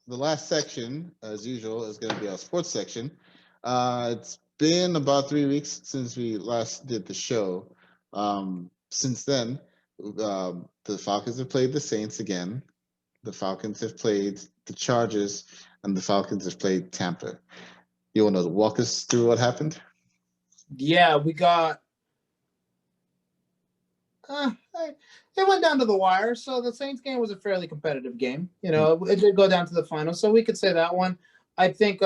the last section, as usual, is going to be our sports section. It's been about 3 weeks since we last did the show. Since then, the Falcons have played the Saints again. The Falcons have played the Chargers, and the Falcons have played Tampa. You want to walk us through what happened? Yeah, we got. It went down to the wire, so the Saints game was a fairly competitive game. You know, it did go down to the final, so we could say that one. I think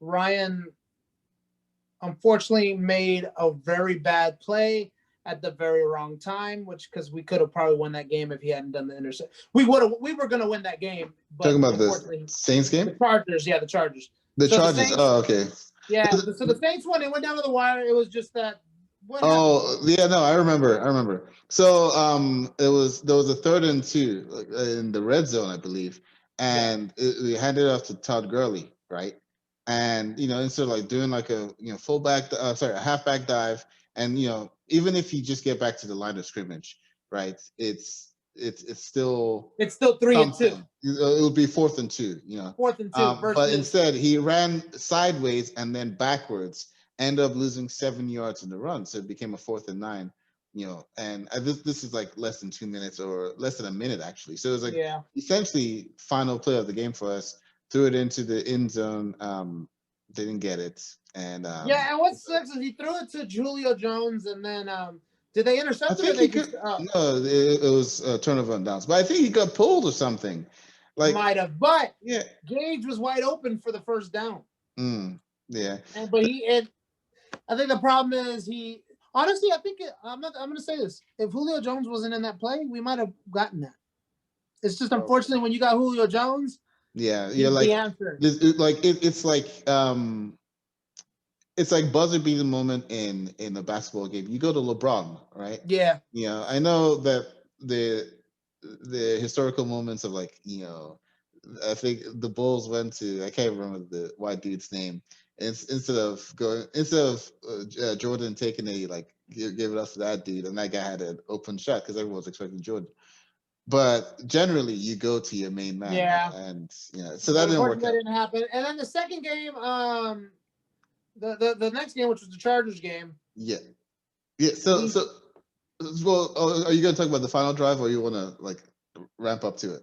Ryan unfortunately made a very bad play at the very wrong time, because we could have probably won that game if he hadn't done the intercept. We were going to win that game. But talking about the Saints game? The Chargers, yeah, the Chargers. The Chargers. Okay. Yeah, so the Saints one, it went down to the wire. It was just that. Yeah, no, I remember. So there was a 3rd and 2 in the red zone, I believe, and we handed it off to Todd Gurley, right? And instead of like doing like a a halfback dive, and even if you just get back to the line of scrimmage, right? It's still 3 and 2. It would be 4th and 2, 4th and 2. But instead, he ran sideways and then backwards. Ended up losing 7 yards in the run, so it became a 4th and 9. And this is like less than 2 minutes, or less than a minute actually. So it was like essentially final play of the game for us. Threw it into the end zone. Didn't get it, and and what sucks is he threw it to Julio Jones, and then did they intercept it? No, it was a turnover on downs, but I think he got pulled or something. Like might have, but Gage was wide open for the first down. Yeah, I think the problem is honestly, I think I'm going to say this. If Julio Jones wasn't in that play, we might have gotten that. It's just unfortunately when you got Julio Jones. Yeah, like the answer. It's like buzzer beating moment in a basketball game. You go to LeBron, right? Yeah. I know that the historical moments of like I think the Bulls went to, I can't remember the white dude's name. Instead of Jordan taking give it up to that dude, and that guy had an open shot because everyone was expecting Jordan. But generally, you go to your main man. Yeah. And so that didn't work out. That didn't happen. And then the second game, the next game, which was the Chargers game. Yeah. So well, are you going to talk about the final drive, or you want to ramp up to it?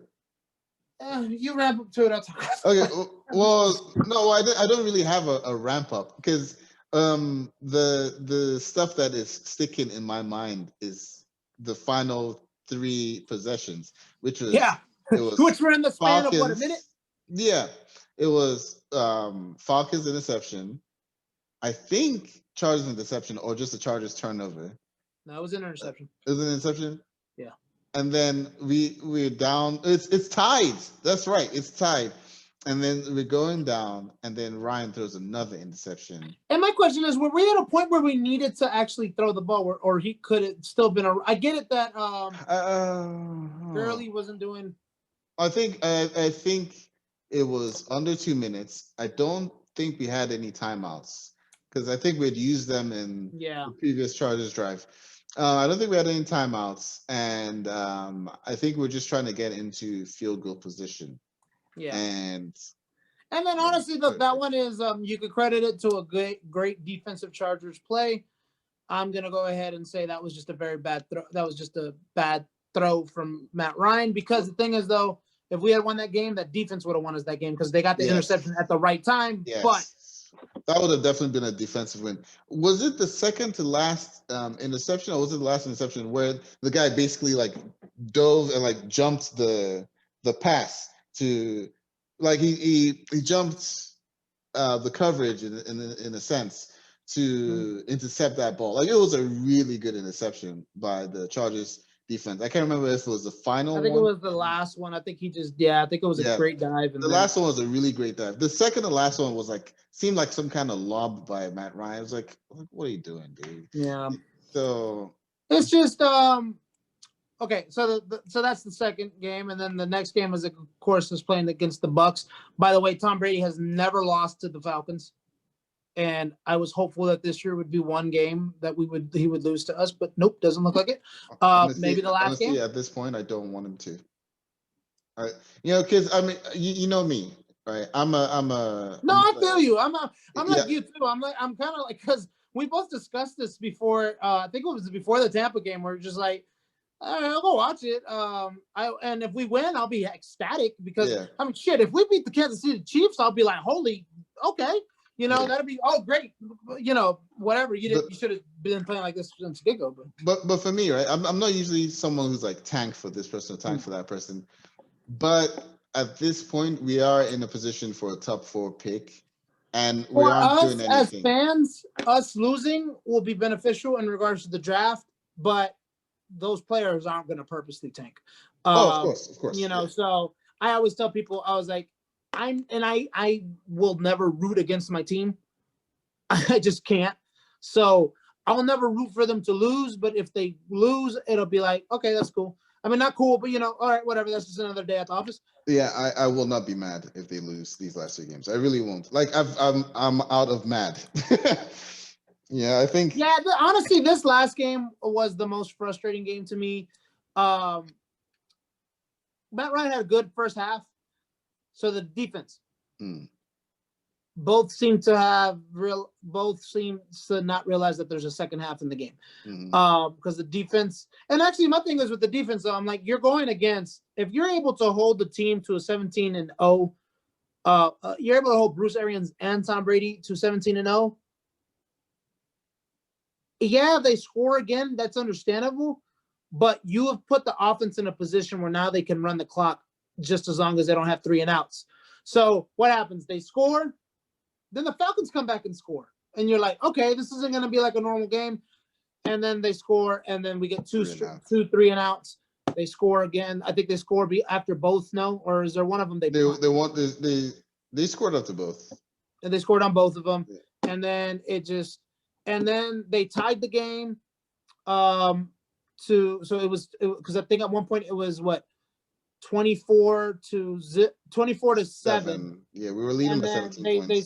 You ramp up to it. I'll talk about it. Okay. Well, no, I don't really have a ramp up, because the stuff that is sticking in my mind is the final 3 possessions, which was which were in the span of what, a minute? Yeah, it was Falcons interception, I think Chargers interception, or just the Chargers turnover. No, it was an interception. It was an interception. Yeah. And then we're down. It's tied. That's right. It's tied. And then we're going down, and then Ryan throws another interception. And my question is, were we at a point where we needed to actually throw the ball, or he could have still been I get it that Gurley wasn't doing. I think it was under 2 minutes. I don't think we had any timeouts, because I think we'd used them in the previous Chargers drive. I don't think we had any timeouts, and I think we're just trying to get into field goal position. Yeah. And then honestly, that one is you could credit it to a great defensive Chargers play. I'm gonna go ahead and say that was just a very bad throw. That was just a bad throw from Matt Ryan, because the thing is, though, if we had won that game, that defense would have won us that game, because they got the interception at the right time. Yes. But that would have definitely been a defensive win. Was it the second to last interception, or was it the last interception where the guy basically dove and jumped the pass to he jumped the coverage in a sense to intercept that ball? It was a really good interception by the Chargers defense. I can't remember if it was the final one. I think it was the last one. I think he just I think it was a great dive. And the last one was a really great dive. The second to last one was seemed like some kind of lob by Matt Ryan. I was like, what are you doing, dude? Yeah. So it's just okay. So that's the second game, and then the next game is, of course, is playing against the Bucks. By the way, Tom Brady has never lost to the Falcons, and I was hopeful that this year would be one game that he would lose to us, but nope, doesn't look like it. Maybe the last game. At this point, I don't want him to. right? You know, because I mean, you know me, right? No, I feel you. I'm yeah, like you too. I'm kind of like, because we both discussed this before. I think it was before the Tampa game. Where we're just like, all right, I'll go watch it. And if we win, I'll be ecstatic because yeah, I mean, shit. If we beat the Kansas City Chiefs, I'll be like, holy, okay. You know, yeah. that'd be great. You know, whatever. You But should have been playing like this since get go. but for me, right? I'm not usually someone who's like tank for this person, or tank for that person. But at this point, we are in a position for a top 4 pick, and we For aren't doing us as anything. fans, us losing will be beneficial in regards to the draft, but those players aren't going to purposely tank. Oh, of course. You know, Yeah. so I always tell people, I was like, I will never root against my team. I just can't. So I'll never root for them to lose, but if they lose, it'll be like, okay, that's cool. I mean, not cool, but you know, all right, whatever. That's just another day at the office. Yeah, I will not be mad if they lose these last 2 games. I really won't. Like I'm out of mad. Yeah, I think. Yeah, honestly, this last game was the most frustrating game to me. Matt Ryan had a good first half. So the defense, both seem to not realize that there's a second half in the game. Because the defense, and actually my thing is with the defense, though, I'm like, you're going against, if you're able to hold the team to a 17-0, you're able to hold Bruce Arians and Tom Brady to 17-0. Yeah, if they score again, that's understandable. But you have put the offense in a position where now they can run the clock just as long as they don't have 3 and outs. So what happens? They score, then the Falcons come back and score. And you're like, okay, this isn't going to be like a normal game. And then they score, and then we get 2, 3 and outs. They score again. I think they score after both, no? Or is there one of them they scored after both. And they scored on both of them. Yeah. And then then they tied the game. So it was because I think at one point it was what, 24-7. Yeah, we were leading by 17 points. They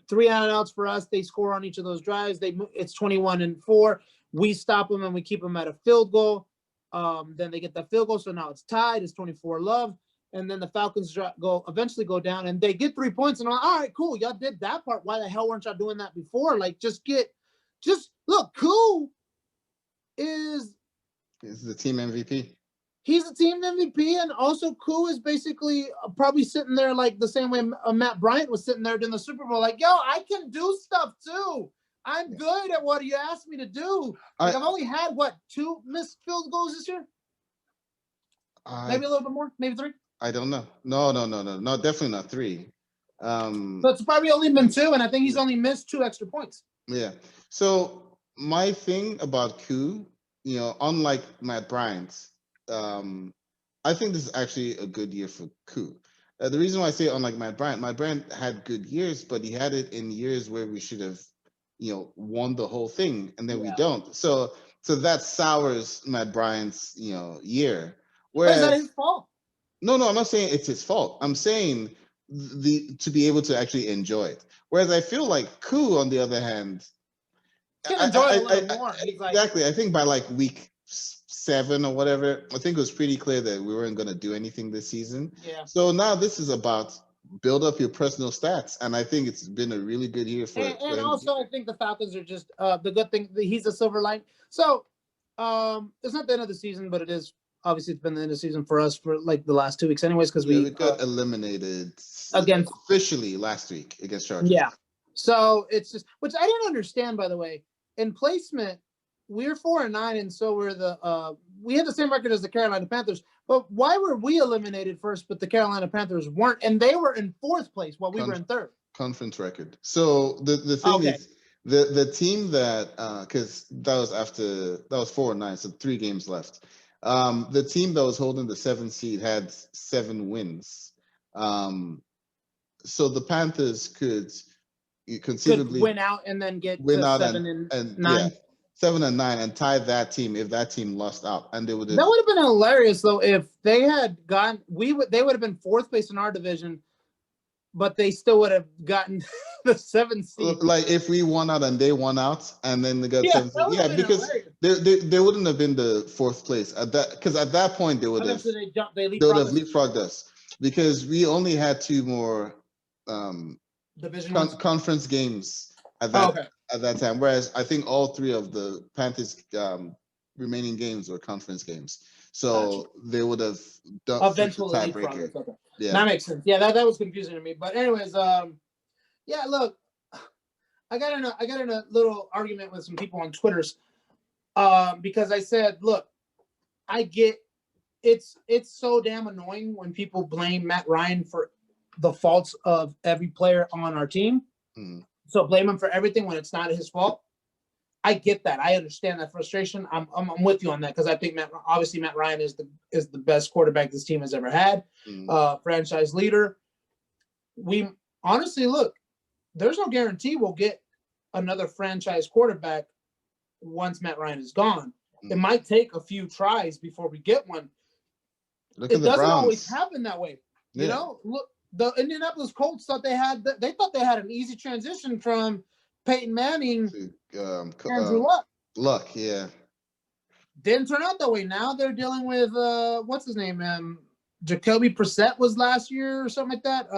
3 out and outs for us. They score on each of those drives. It's 21-4. We stop them and we keep them at a field goal. Then they get that field goal, so now it's tied. It's 24-love. And then the Falcons eventually go down and they get 3 points. And I'm like, all right, cool. Y'all did that part. Why the hell weren't y'all doing that before? Like, look, Koo is the team MVP. He's the team MVP, and also Koo is basically probably sitting there like the same way Matt Bryant was sitting there during the Super Bowl, like, yo, I can do stuff too. I'm good at what you asked me to do. Like, I've only had, 2 missed field goals this year? Maybe a little bit more, maybe 3? I don't know. No, definitely not 3. So it's probably only been 2, and I think he's only missed 2 extra points. Yeah. So my thing about Koo, you know, unlike Matt Bryant, I think this is actually a good year for Koo. The reason why I say unlike Matt Bryant had good years, but he had it in years where we should have, you know, won the whole thing, and then we don't. So that sours Matt Bryant's, you know, year. Whereas, but is that his fault? No, I'm not saying it's his fault. I'm saying to be able to actually enjoy it. Whereas I feel like Koo, on the other hand, can enjoy it a little more. Exactly. I think by like week 7 or whatever, I think it was pretty clear that we weren't going to do anything this season. Yeah. So now this is about build up your personal stats, and I think it's been a really good year for. And also, I think the Falcons are just the good thing. He's a silver line. So it's not the end of the season, but it is. Obviously, it's been the end of the season for us for like the last 2 weeks, anyways, because we got eliminated officially last week against Chargers. Yeah. So it's just, which I didn't understand, by the way. In placement, we're 4-9, and so we're we had the same record as the Carolina Panthers. But why were we eliminated first, but the Carolina Panthers weren't, and they were in 4th place while we were in 3rd? Conference record. So the thing is, the team that because that was 4-9, so 3 games left. The team that was holding the 7th seed had 7 wins. So the Panthers could conceivably win out and then get win out 7 and 9. Yeah, 7 and 9 and tie that team if that team lost out, and they would. That would have been hilarious though if they had gone. They would have been 4th place in our division, but they still would have gotten the 7th seed. Like if we won out and they won out, and then they got 7th seed. Yeah, because they wouldn't have been the 4th place at that, because at that point they would have leapfrogged us. because we only had two more Division ones? conference games at Oh, that okay. at that time. Whereas I think all three of the Panthers remaining games were conference games, so they would have flipped the Eventually tiebreaker. leapfrogged. Okay. Yeah, That makes sense. Yeah, that was confusing to me. But anyways, yeah, look, I got in a little argument with some people on Twitter's because I said, look, I get it's so damn annoying when people blame Matt Ryan for the faults of every player on our team. Mm. So blame him for everything when it's not his fault. I get that. I understand that frustration. I'm with you on that because I think Matt Ryan is the best quarterback this team has ever had. Franchise leader. We honestly look. There's no guarantee we'll get another franchise quarterback once Matt Ryan is gone. It might take a few tries before we get one. It doesn't always happen that way. You know, look, the Indianapolis Colts thought they had an easy transition from Peyton Manning to Andrew Luck. Luck, yeah. Didn't turn out that way. Now they're dealing with what's his name? Jacoby Brissett was last year or something like that.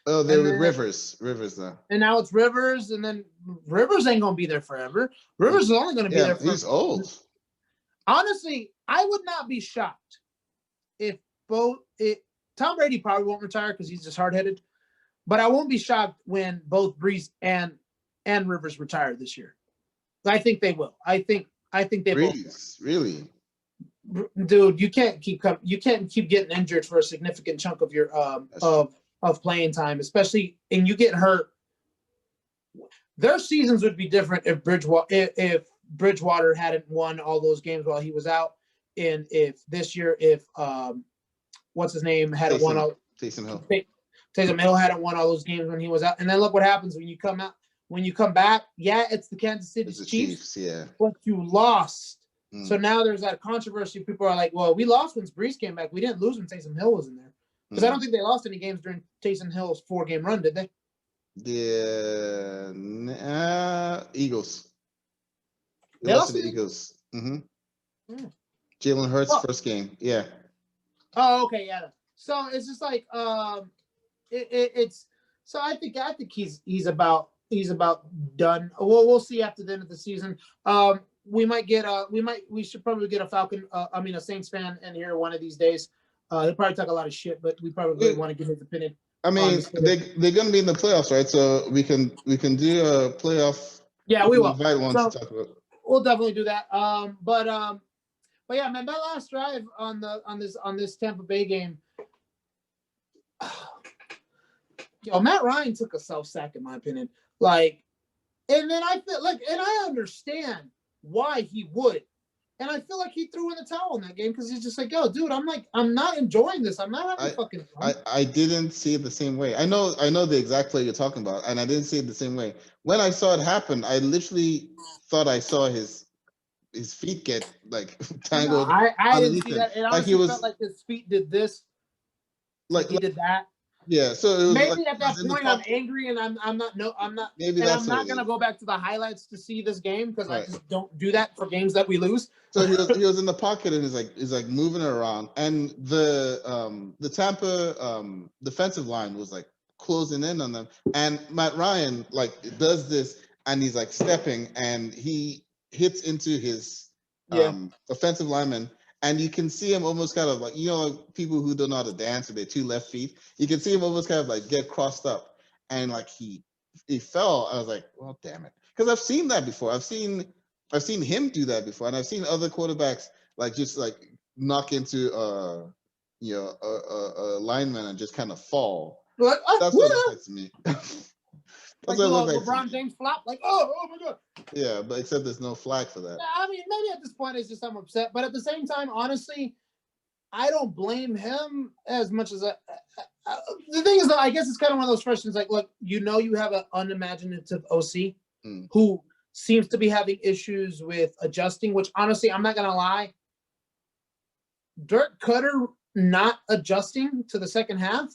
They're with Rivers now. And now it's Rivers, and then Rivers ain't gonna be there forever. Rivers is only gonna be there for. He's old. Honestly, I would not be shocked if Tom Brady probably won't retire because he's just hard-headed, but I won't be shocked when both Brees and Rivers retire this year. I think they will. I think they Brees, both. Really? Dude, you can't keep getting injured for a significant chunk of your of playing time, especially and you get hurt. Their seasons would be different if Bridgewater hadn't won all those games while he was out, and if this year what's his name hadn't won all Taysom Hill. Taysom Hill hadn't won all those games when he was out, and then look what happens when you come back. Yeah, it's the Kansas City Chiefs. Yeah, but you lost. So now there's that controversy. People are like, well, we lost when Brees came back. We didn't lose when Taysom Hill was in there. Because I don't think they lost any games during Taysom Hill's 4-game run, did they? Yeah, Eagles. They lost to the Eagles. Jalen Hurts' first game. Yeah. Oh, okay, yeah. So it's just like it's. So I think he's about done. Well, we'll see after the end of the season. We should probably get a Saints fan in here one of these days. He'll probably talk a lot of shit, but we probably want to get his opinion. I mean, they're gonna be in the playoffs, right? So we can do a playoff. Yeah, we will. Invite one to talk about. We'll definitely do that. But yeah, man, that last drive on this Tampa Bay game. Yo, Matt Ryan took a self-sack, in my opinion. Like, and then I feel like, and I understand why he would. And I feel like he threw in the towel in that game because he's just like, yo, dude, I'm not enjoying this. I'm not having fucking fun. I didn't see it the same way. I know the exact play you're talking about, and I didn't see it the same way. When I saw it happen, I literally thought I saw his feet get like tangled. No, I didn't see that. It honestly felt like his feet did this. Like he did that. Yeah, so it was maybe at that point I'm angry and I'm not. Maybe I'm not gonna go back to the highlights to see this game because I just don't do that for games that we lose. So he was in the pocket and he's like moving around, and the Tampa defensive line was like closing in on them, and Matt Ryan like does this and he's like stepping and he hits into his offensive lineman. And you can see him almost kind of like, like people who don't know how to dance with their two left feet. You can see him almost kind of like get crossed up. And like he fell. I was like, well, damn it. Because I've seen that before. I've seen him do that before. And I've seen other quarterbacks like just like knock into a lineman and just kind of fall. That's what it looks like to me. Like LeBron James flop, like oh my god. Yeah, but except there's no flag for that. Yeah, I mean, maybe at this point it's just I'm upset, but at the same time, honestly, I don't blame him as much as the thing is, though, I guess it's kind of one of those questions. Like, look, you have an unimaginative OC who seems to be having issues with adjusting. Which honestly, I'm not gonna lie, Dirk Cutter not adjusting to the second half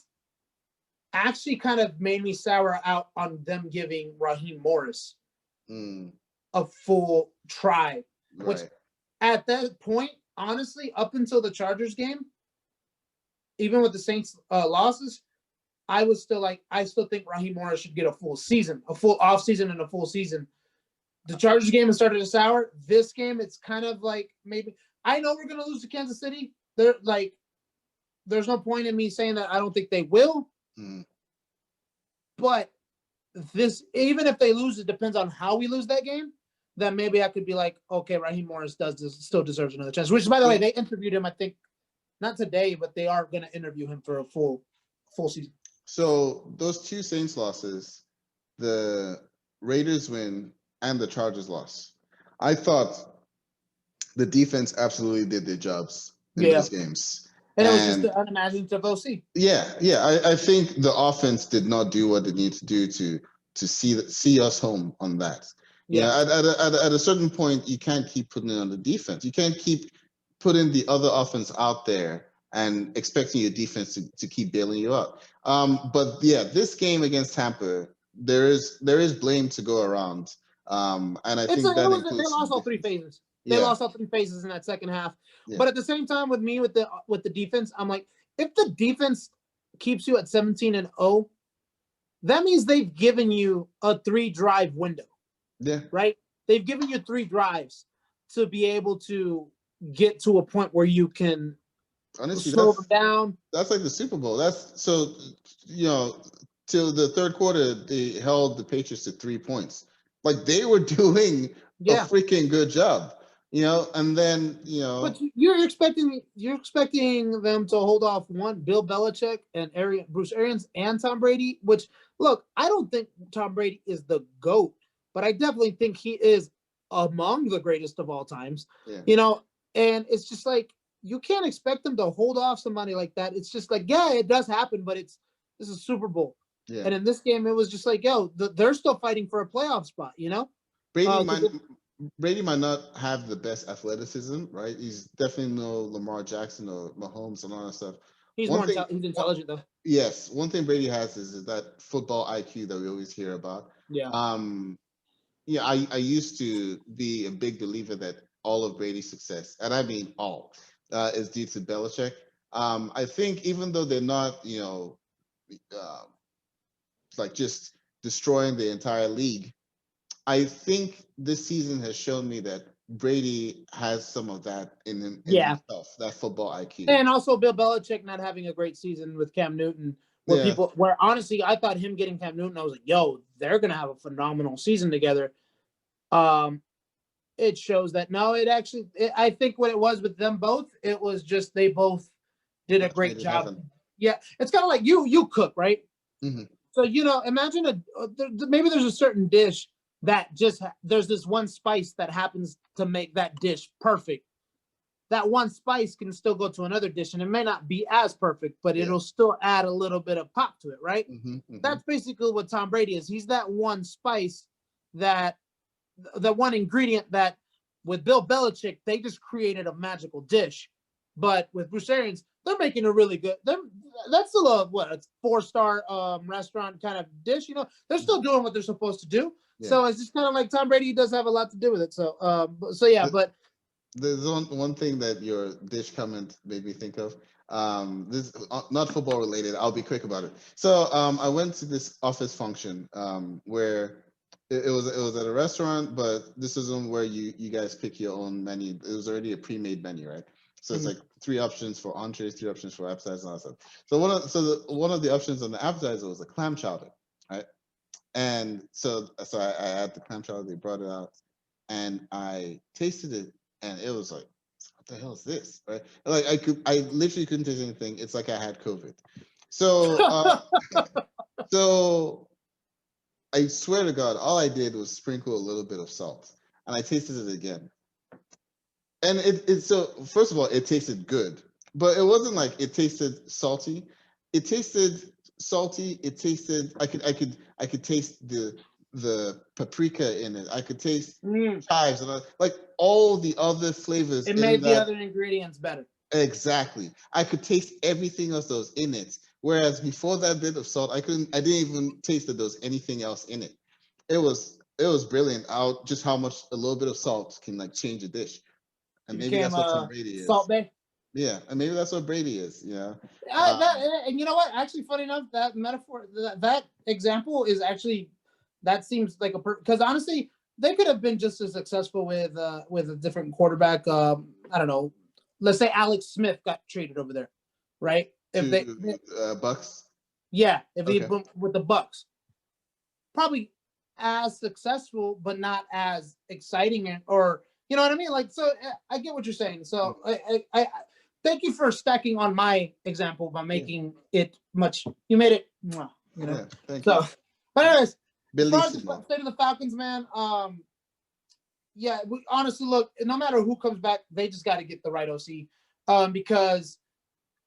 actually kind of made me sour out on them giving Raheem Morris a full try, which at that point, honestly, up until the Chargers game, even with the Saints losses, I still think Raheem Morris should get a full season, a full off season and a full season. The Chargers game has started to sour. This game, it's kind of like maybe I know we're gonna lose to Kansas City. There's no point in me saying that I don't think they will. But this, even if they lose, it depends on how we lose that game. Then maybe I could be like, okay, Raheem Morris still deserves another chance. Which, by the way, they interviewed him. I think not today, but they are going to interview him for a full season. So those two Saints losses, the Raiders win and the Chargers loss. I thought the defense absolutely did their jobs in those games. And it was just the unimaginative OC. Yeah. I think the offense did not do what it needs to do to see us home on that. Yeah. At a certain point, you can't keep putting it on the defense. You can't keep putting the other offense out there and expecting your defense to keep bailing you out. But yeah, this game against Tampa, there is blame to go around. And I think that includes they lost all three phases. They lost all three phases in that second half. Yeah. But at the same time, with the defense, I'm like, if the defense keeps you at 17-0, that means they've given you a 3-drive window. Yeah. Right? They've given you 3 drives to be able to get to a point where you can slow them down. That's like the Super Bowl. That's so, till the third quarter, they held the Patriots to 3 points. Like they were doing a freaking good job. And then, But you're expecting them to hold off Bill Belichick and Bruce Arians and Tom Brady, which, look, I don't think Tom Brady is the GOAT, but I definitely think he is among the greatest of all times. Yeah. And it's just like, you can't expect them to hold off somebody like that. It's just like, yeah, it does happen, but this is Super Bowl. Yeah. And in this game, it was just like, they're still fighting for a playoff spot, Brady might not have the best athleticism, right? He's definitely no Lamar Jackson or Mahomes and all that stuff. He's he's intelligent though. Yes, one thing Brady has is that football IQ that we always hear about. Yeah. I used to be a big believer that all of Brady's success, and I mean all, is due to Belichick. I think even though they're not, like just destroying the entire league, I think this season has shown me that Brady has some of that in himself, that football IQ. And also Bill Belichick not having a great season with Cam Newton, where honestly, I thought him getting Cam Newton, I was like, they're going to have a phenomenal season together. It shows that, I think what it was with them both, it was just they both did a great job. Yeah, it's kind of like you cook, right? Mm-hmm. So, imagine maybe there's a certain dish that there's this one spice that happens to make that dish perfect. That one spice can still go to another dish, and it may not be as perfect, but it'll still add a little bit of pop to it, right? Mm-hmm, mm-hmm. That's basically what Tom Brady is. He's that one spice, the one ingredient that with Bill Belichick, they just created a magical dish. But with Bruce Arians, they're making a really good. That's still a 4-star restaurant kind of dish. They're still doing what they're supposed to do. Yeah. So it's just kind of like Tom Brady does have a lot to do with it. So but there's one thing that your dish comment made me think of. This not football related. I'll be quick about it. So I went to this office function where it was at a restaurant, but this isn't where you guys pick your own menu. It was already a pre-made menu, right? So it's like 3 options for entrees, 3 options for appetizers, and all that stuff. So one of the options on the appetizer was a clam chowder, right? And so I had the clam chowder. They brought it out, and I tasted it, and it was like, what the hell is this? Right? Like I literally couldn't taste anything. It's like I had COVID. So so I swear to God, all I did was sprinkle a little bit of salt, and I tasted it again. And so first of all, it tasted good, but it wasn't like it tasted salty. It tasted salty. It tasted. I could taste the paprika in it. I could taste chives and like all the other flavors. It made the other ingredients better. Exactly. I could taste everything else that was in it. Whereas before that bit of salt, I didn't even taste that there was anything else in it. It was brilliant. Just how much a little bit of salt can like change a dish. And maybe that's what Tom Brady is. Salt Bay? Yeah, and maybe that's what Brady is. And you know what? Actually, funny enough, that metaphor, that example is actually that seems like because honestly, they could have been just as successful with a different quarterback. I don't know. Let's say Alex Smith got traded over there, right? If they, to Bucks. yeah, if he Okay. went with the Bucks, probably as successful, but not as exciting, or you know what I mean. Like, so I get what you're saying. So I thank you for stacking on my example by making it much. You made it, you know. Yeah, thank So, you. but anyways, as far as the Bellissimo. state of the Falcons, man, yeah, we honestly look. No matter who comes back, they just got to get the right OC, because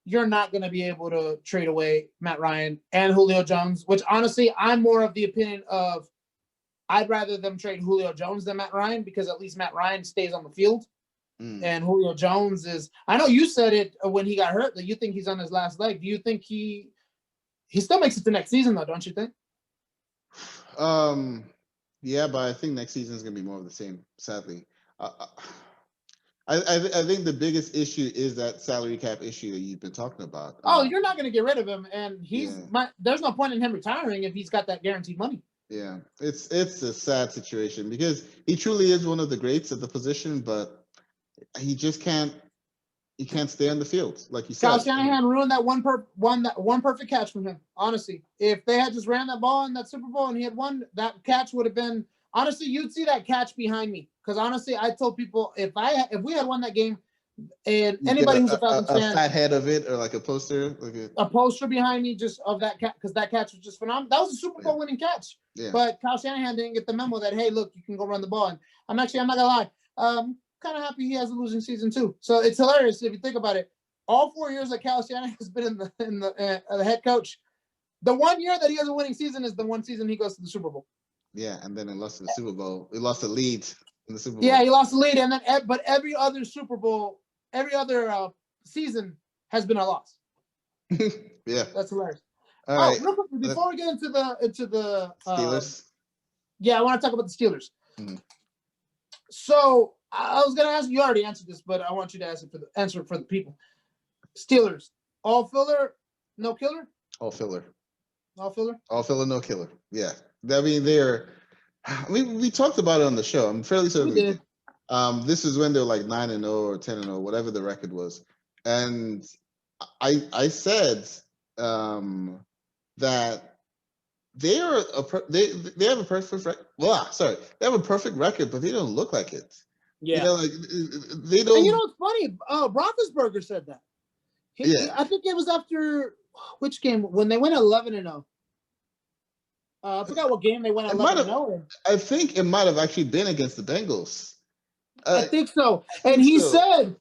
you're not going to be able to trade away Matt Ryan and Julio Jones. Which honestly, I'm more of the opinion of I'd rather them trade Julio Jones than Matt Ryan, because at least Matt Ryan stays on the field. And Julio Jones is, I know you said it when he got hurt that you think he's on his last leg. Do you think he still makes it to next season though, don't you think? Yeah, but I think next season is going to be more of the same, sadly. I think the biggest issue is that salary cap issue that you've been talking about. Oh, you're not going to get rid of him, and Yeah. there's no point in him retiring if he's got that guaranteed money. Yeah, it's a sad situation because he truly is one of the greats at the position, but he just can't stay on the field like you Kyle said. Shanahan ruined that one perfect catch from him. Honestly, if they had just ran that ball in that Super Bowl and he had won, that catch would have been, honestly, you'd see that catch behind me. Because honestly, I told people if we had won that game, and You anybody get who's a Falcons fan, fat head of it or like a poster, a poster behind me just of that catch, because that catch was just phenomenal. That was a Super Bowl winning catch. Yeah. But Kyle Shanahan didn't get the memo that, hey, look, you can go run the ball. And I'm not gonna lie, kind of happy he has a losing season too. So it's hilarious if you think about it. All 4 years that Kyle Shanahan has been in the head coach, the 1 year that he has a winning season is the one season he goes to the Super Bowl. Yeah, and then he lost in the Super Bowl. He lost the lead in the Super Bowl. Yeah, he lost the lead, and then but every other Super Bowl, every other season has been a loss. Yeah, that's hilarious. All right. Real quick, before we get into the Steelers. Yeah, I want to talk about the Steelers. Mm-hmm. So I was gonna ask you. Already answered this, but I want you to answer for the people. Steelers, all filler, no killer. All filler. All filler. All filler, no killer. Yeah, I mean we talked about it on the show. I'm fairly certain we did. This is when they're like 9-0 or 10-0, whatever the record was, and I said that they are they have a perfect record. They have a perfect record, but they don't look like it. Yeah, like they don't. And you know what's funny? Roethlisberger said that. I think it was after which game when they went 11-0. I forgot what game they went 11-0. I think it might have actually been against the Bengals. I think so. And he said,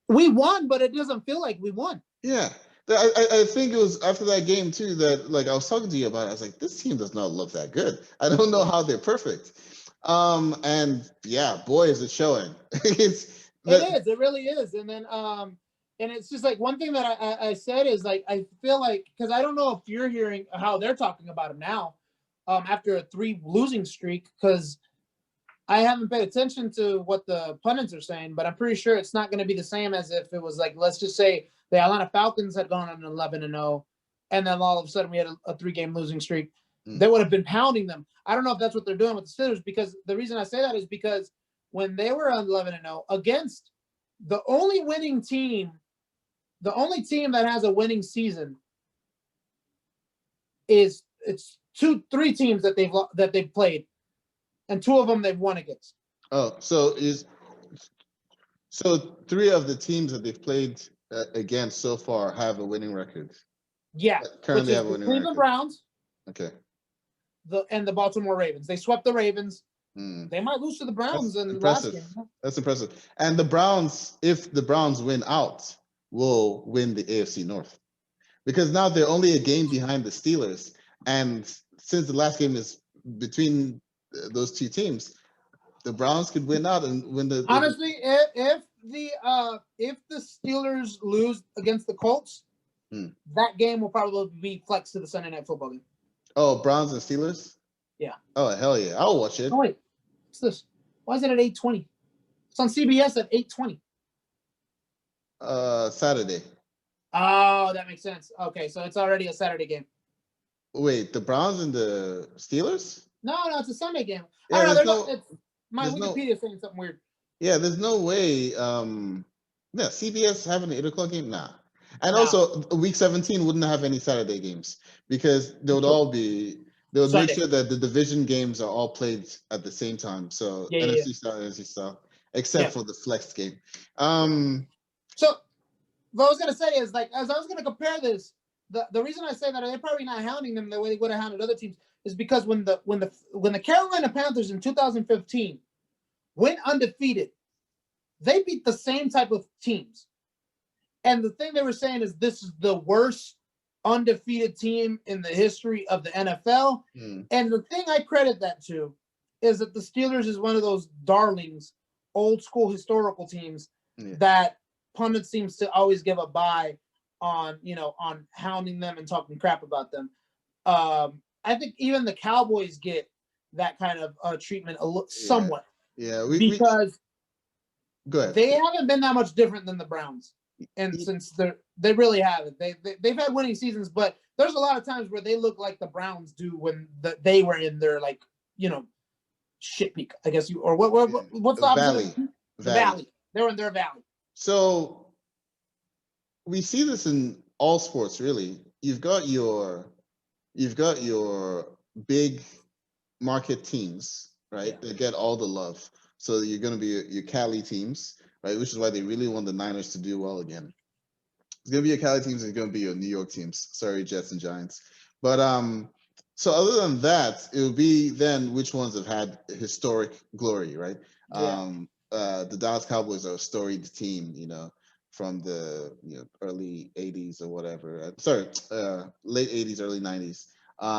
"We won, but it doesn't feel like we won." Yeah. I think it was after that game too that like I was talking to you about it. I was like, this team does not look that good. I don't know how they're perfect. And yeah, boy, is it showing. It is. It really is. And then and it's just like one thing that I said is like I feel like, because I don't know if you're hearing how they're talking about him now, after a 3 losing streak, because I haven't paid attention to what the pundits are saying, but I'm pretty sure it's not going to be the same as if it was like, let's just say the Atlanta Falcons had gone on 11-0, and then all of a sudden we had a 3-game losing streak. They would have been pounding them. I don't know if that's what they're doing with the Steelers, because the reason I say that is because when they were on 11-0 against the only team that has a winning season it's 3 teams that they've played, and 2 of them they've won against. Oh, so 3 of the teams that they've played against so far have a winning record. Yeah, currently have a winning record. Cleveland Browns. Okay. And the Baltimore Ravens. They swept the Ravens. They might lose to the Browns in the last game. That's impressive. And the Browns, if the Browns win out, will win the AFC North, because now they're only a game behind the Steelers. And since the last game is between those 2 teams, the Browns could win out and win the. Honestly, if the Steelers lose against the Colts, that game will probably be flexed to the Sunday Night Football game. Oh, Browns and Steelers? Yeah. Oh, hell yeah. I'll watch it. Oh, wait. What's this? Why is it at 8:20? It's on CBS at 8:20. Saturday. Oh, that makes sense. Okay, so it's already a Saturday game. Wait, the Browns and the Steelers? No, it's a Sunday game. I Yeah, don't know. there's They're not. no, It's my there's no, Wikipedia is saying something weird. yeah, there's no way. Yeah, CBS having an 8 o'clock game, nah. And No. also, week 17 wouldn't have any Saturday games because they would all be. They would make Sunday. sure that the division games are all played at the same time. So Yeah. NFC style, NFC style, except for the flex game. So what I was gonna say is, like, as I was gonna compare this, the reason I say that they're probably not hounding them the way they would have hounded other teams is because when the Carolina Panthers in 2015 went undefeated, they beat the same type of teams. And the thing they were saying is this is the worst undefeated team in the history of the NFL. And the thing I credit that to is that the Steelers is one of those darlings, old school historical teams that pundits seems to always give a buy on, on hounding them and talking crap about them. I think even the Cowboys get that kind of treatment somewhat. Yeah, because go ahead. They haven't been that much different than the Browns. And since they really haven't, they've had winning seasons, but there's a lot of times where they look like the Browns do when they were in their, like, shit peak, I guess what's the opposite? Valley. They were in their valley. So we see this in all sports, really. You've got your big market teams, right? Yeah. They get all the love. So you're going to be your Cali teams, right? Which is why they really want the Niners to do well again. It's going to be your Cali teams. It's going to be your New York teams. Sorry, Jets and Giants. But so other than that, it will be then which ones have had historic glory, right? Yeah. The Dallas Cowboys are a storied team, from the early 80s or whatever. Sorry, late 80s, early 90s.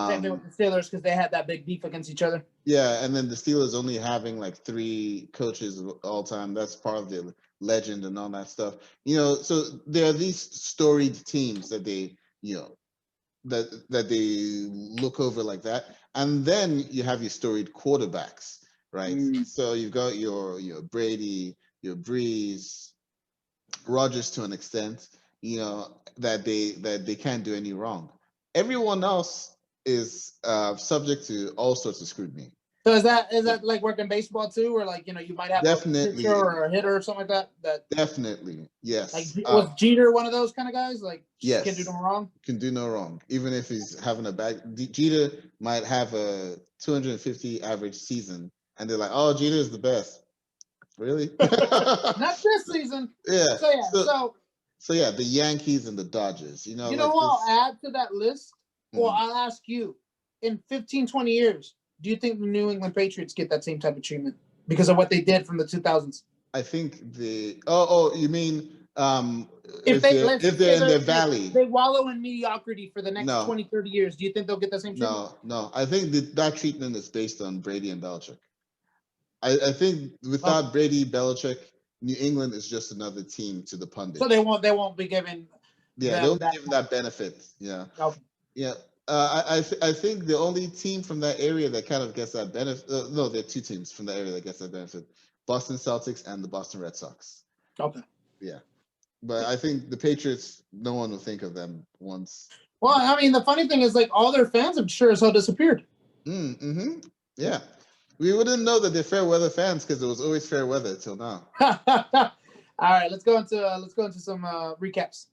Same thing with the Steelers because they had that big beef against each other. Yeah, and then the Steelers only having like 3 coaches all time. That's part of the legend and all that stuff. So there are these storied teams that they, that they look over like that. And then you have your storied quarterbacks, right? So you've got your Brady, your Breeze, Rodgers to an extent, that they can't do any wrong. Everyone else is subject to all sorts of scrutiny. So is that like working baseball too, or like you might have Definitely, a pitcher or a hitter or something like that? Definitely, yes. Like was Jeter one of those kind of guys? Like yes, can do no wrong. Can do no wrong, even if he's having a bad. Jeter might have a 250 average season, and they're like, "Oh, Jeter is the best." Really? Not this season. Yeah. So yeah, the Yankees and the Dodgers. You know who I'll add to that list? Well, I'll ask you. In 15, 20 years, do you think the New England Patriots get that same type of treatment because of what they did from the 2000s? I think you mean if they're in their valley, they wallow in mediocrity for the next 20, 30 years. Do you think they'll get the same treatment? No. I think that treatment is based on Brady and Belichick. I think without Brady, Belichick, New England is just another team to the pundits. So they won't be given. Yeah, they won't give them that benefit. Yeah. Okay. Yeah. I think the only team from that area that kind of gets that benefit. No, there are 2 teams from that area that gets that benefit: Boston Celtics and the Boston Red Sox. Okay. Yeah, but I think the Patriots, no one will think of them once. Well, I mean, the funny thing is, like, all their fans have sure as hell disappeared. Yeah. We wouldn't know that they're fair weather fans because it was always fair weather till now. All right, let's go into some recaps.